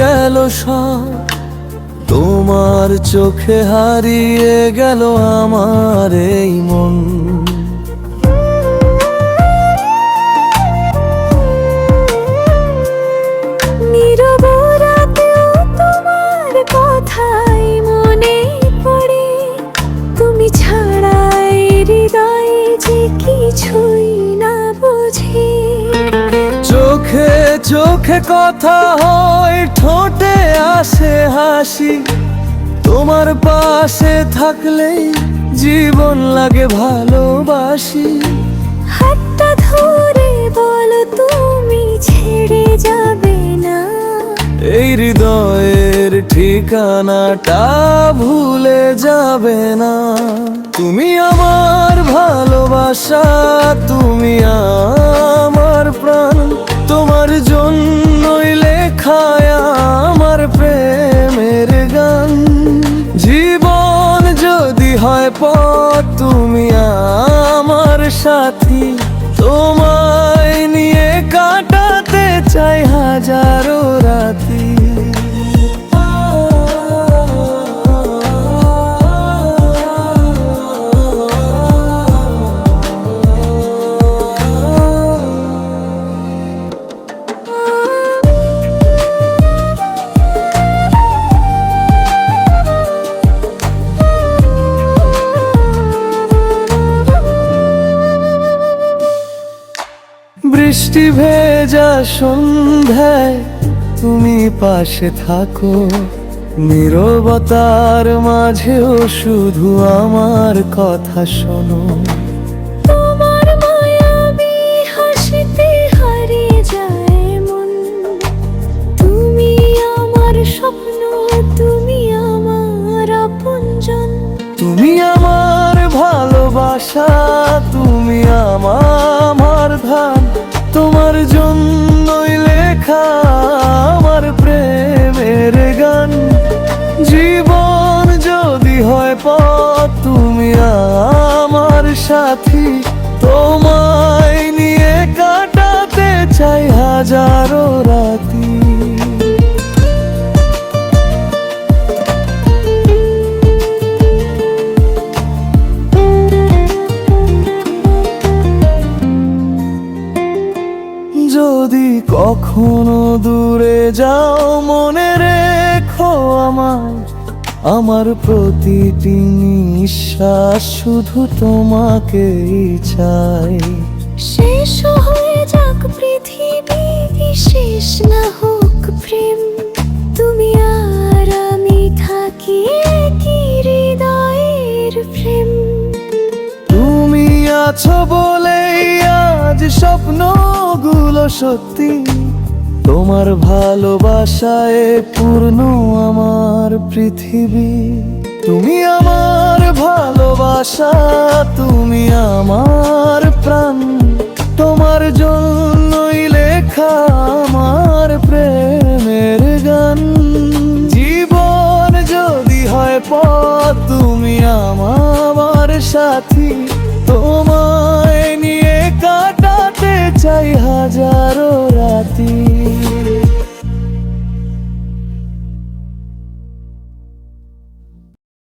গেল সব, তোমার চোখে হারিয়ে গেল আমার এই মন। নীরব রাতেও তোমার কথাই মনে পড়ে, তুমি ছাড়া এই হৃদয়ে যে কিছুই না বুঝি। চোখে চোখে কথা হয়, ঠোঁটে আসে হাসি, তোমার পাশে থাকলেই জীবন লাগে ভালোবাসি। হাতটা ধরে বলো তুমি ছেড়ে যাবে না, এই হৃদয়ের ঠিকানাটা ভুলে যাবে না। তুমি আমার ভালোবাসা, তুমি আমার প্রাণ, তোমার জন্যই লেখায় আমার প্রেমের গান। জীবন যদি হয় পথ, তুমি আমার সাথী, তোমায় নিয়ে কাটাতে চাই হাজারো রাতি। বৃষ্টি ভেজা সন্ধ্যায় তুমি পাশে থাকো, নীরবতার মাঝেও শুধু আমার কথা শোনো। তোমার মায়াবী হাসিতে হারিয়ে যায় মন, তুমি আমার স্বপ্ন, তুমি আমার আপনজন। তুমি আমার ভালোবাসা, তুমি আমার ধান, তোমার জন্যই লেখা আমার প্রেমের গান। জীবন যদি হয় পথ, তুমি আমার সাথী, তোমায় নিয়ে কাটাতে চাই হাজারো রাতি। যদি কখনো দূরে যাও, মনে রেখো আমার প্রতিটি নিঃশ্বাস শুধু তোমাকেই চাই। শেষ হয়ে যাক পৃথিবী, শেষ না হোক প্রেম, তুমি আর আমি থাকি একই হৃদয়ের প্রেম। তুমি আছো বলেই আজ স্বপ্নগুলো সত্যি, তোমার ভালোবাসায় পূর্ণ আমার পৃথিবী। তুমি আমার ভালোবাসা, তুমি আমার প্রাণ, তোমার জন্যই লেখা আমার প্রেমের গান।